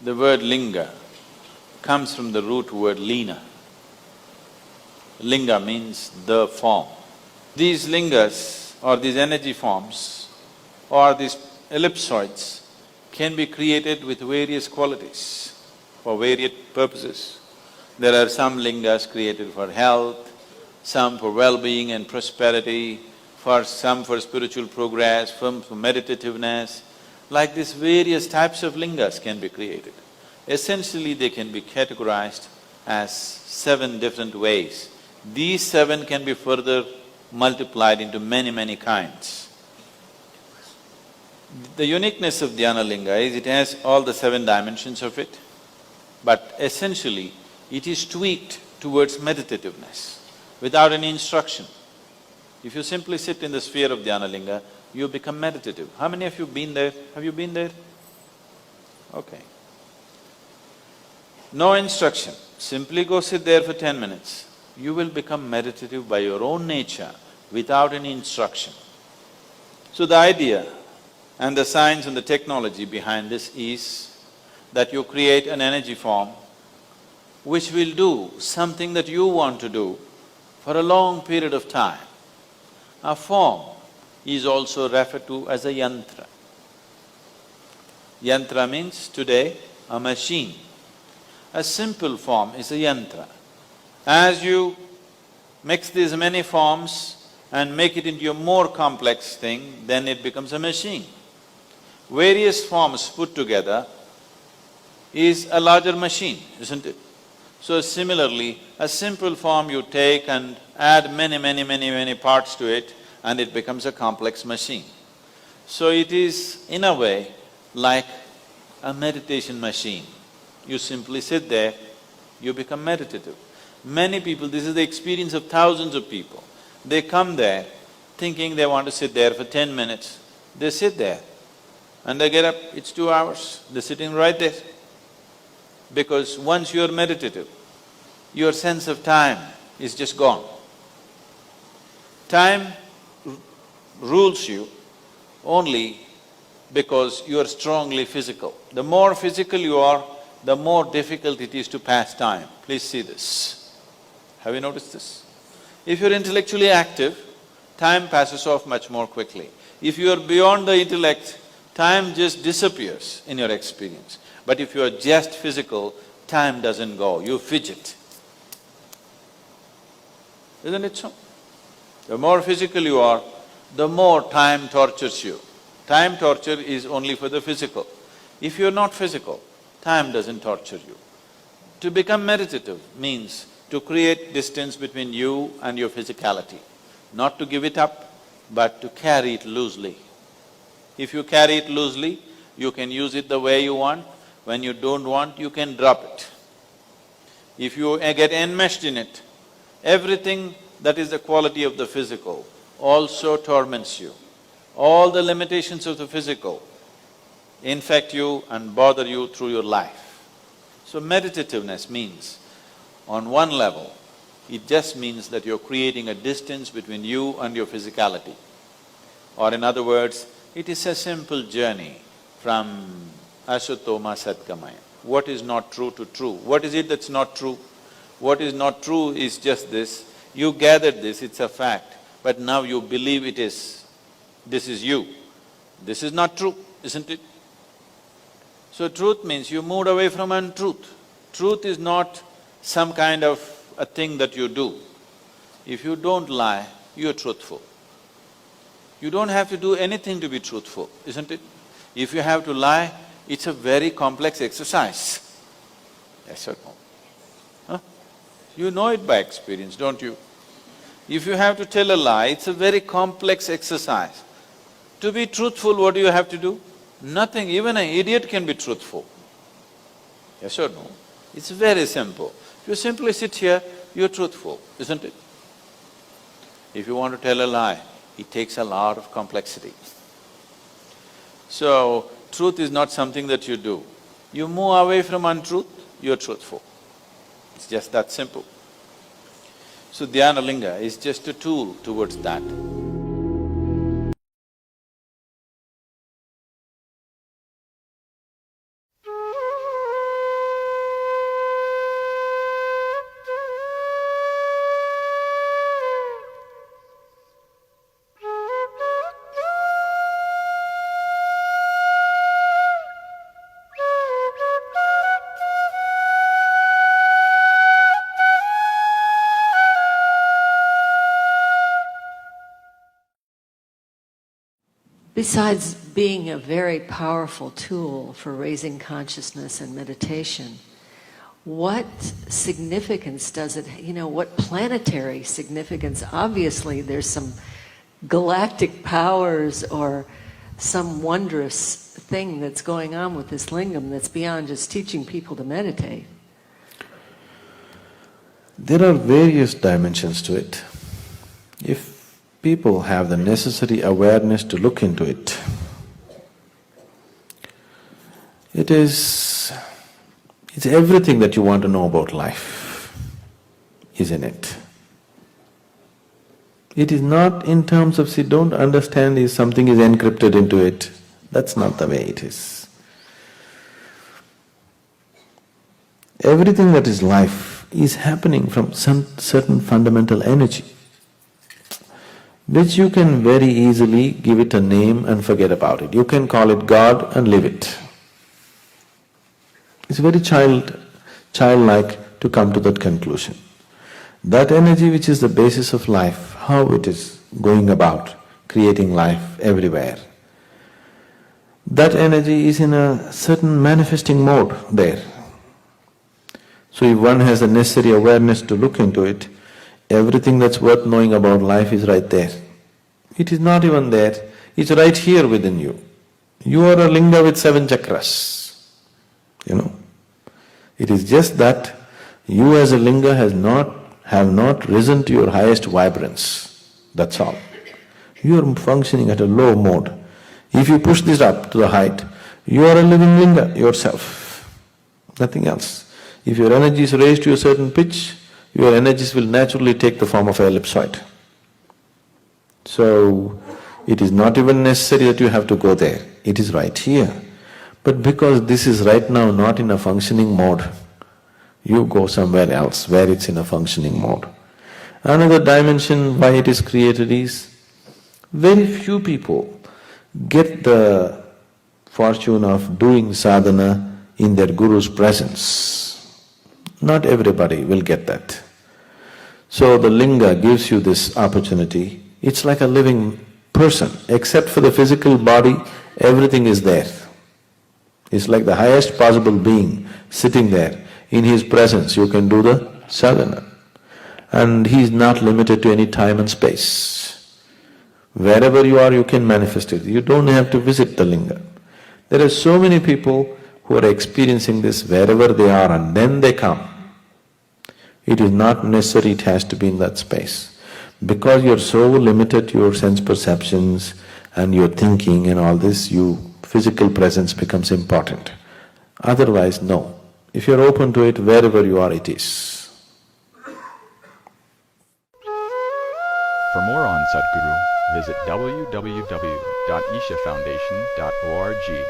The word linga comes from the root word lina. Linga means the form. These lingas or these energy forms or these ellipsoids can be created with various qualities for various purposes. There are some lingas created for health, some for well-being and prosperity, some for spiritual progress, some for meditativeness. Like this, various types of lingas can be created. Essentially, they can be categorized as 7 different ways. These 7 can be further multiplied into many, many kinds. The uniqueness of Dhyanalinga is it has all the 7 dimensions of it, but essentially it is tweaked towards meditativeness without any instruction. If you simply sit in the sphere of Dhyanalinga, you become meditative. How many of you been there? Have you been there? Okay. No instruction, simply go sit there for 10 minutes. You will become meditative by your own nature without any instruction. So the idea and the science and the technology behind this is that you create an energy form which will do something that you want to do for a long period of time. A form is also referred to as a yantra. Yantra means today a machine. A simple form is a yantra. As you mix these many forms and make it into a more complex thing, then it becomes a machine. Various forms put together is a larger machine, isn't it? So similarly, a simple form you take and add many parts to it and it becomes a complex machine. So it is, in a way, like a meditation machine. You simply sit there, you become meditative. Many people, this is the experience of thousands of people. They come there thinking they want to sit there for 10 minutes. They sit there and they get up, it's 2 hours, they're sitting right there. Because once you're meditative, your sense of time is just gone. Time rules you only because you are strongly physical. The more physical you are, the more difficult it is to pass time. Please see this. Have you noticed this? If you're intellectually active, time passes off much more quickly. If you are beyond the intellect, time just disappears in your experience. But if you are just physical, time doesn't go, you fidget. Isn't it so? The more physical you are, the more time tortures you. Time torture is only for the physical. If you're not physical, time doesn't torture you. To become meditative means to create distance between you and your physicality. Not to give it up, but to carry it loosely. If you carry it loosely, you can use it the way you want. When you don't want, you can drop it. If you get enmeshed in it, everything that is the quality of the physical also torments you. All the limitations of the physical infect you and bother you through your life. So meditativeness means, on one level, it just means that you're creating a distance between you and your physicality. Or in other words, it is a simple journey from asatoma satgamaya. What is not true to true? What is it that's not true? What is not true is just this. You gathered this, it's a fact, but now you believe it is. This is you. This is not true, isn't it? So truth means you moved away from untruth. Truth is not some kind of a thing that you do. If you don't lie, you're truthful. You don't have to do anything to be truthful, isn't it? If you have to lie, it's a very complex exercise. Yes or no? Huh? You know it by experience, don't you? If you have to tell a lie, it's a very complex exercise. To be truthful, what do you have to do? Nothing, even an idiot can be truthful. Yes or no? It's very simple. If you simply sit here, you're truthful, isn't it? If you want to tell a lie, it takes a lot of complexity. So, truth is not something that you do. You move away from untruth, you're truthful. It's just that simple. So Dhyanalinga is just a tool towards that. Besides being a very powerful tool for raising consciousness and meditation, what significance does it, what planetary significance? Obviously there's some galactic powers or some wondrous thing that's going on with this lingam that's beyond just teaching people to meditate. There are various dimensions to it. If people have the necessary awareness to look into it, it's everything that you want to know about life is in it. It is not in terms of, don't understand is something is encrypted into it. That's not the way it is. Everything that is life is happening from some certain fundamental energy, which you can very easily give it a name and forget about it. You can call it God and leave it. It's very childlike to come to that conclusion. That energy which is the basis of life, how it is going about creating life everywhere, that energy is in a certain manifesting mode there. So if one has the necessary awareness to look into it, everything that's worth knowing about life is right there. It is not even there, it's right here within you. You are a linga with 7 chakras, It is just that you as a linga have not risen to your highest vibrance, that's all. You are functioning at a low mode. If you push this up to the height, you are a living linga yourself, nothing else. If your energy is raised to a certain pitch, your energies will naturally take the form of an ellipsoid. So, it is not even necessary that you have to go there, it is right here. But because this is right now not in a functioning mode, you go somewhere else where it's in a functioning mode. Another dimension why it is created is, very few people get the fortune of doing sadhana in their guru's presence. Not everybody will get that. So the linga gives you this opportunity. It's like a living person, except for the physical body, everything is there. It's like the highest possible being sitting there. In his presence you can do the sadhana. And he is not limited to any time and space. Wherever you are, you can manifest it. You don't have to visit the linga. There are so many people who are experiencing this wherever they are and then they come. It is not necessary it has to be in that space. Because you're so limited to your sense perceptions and your thinking and all this, physical presence becomes important. Otherwise, no. If you're open to it, wherever you are, it is. For more on Sadhguru, visit www.ishafoundation.org.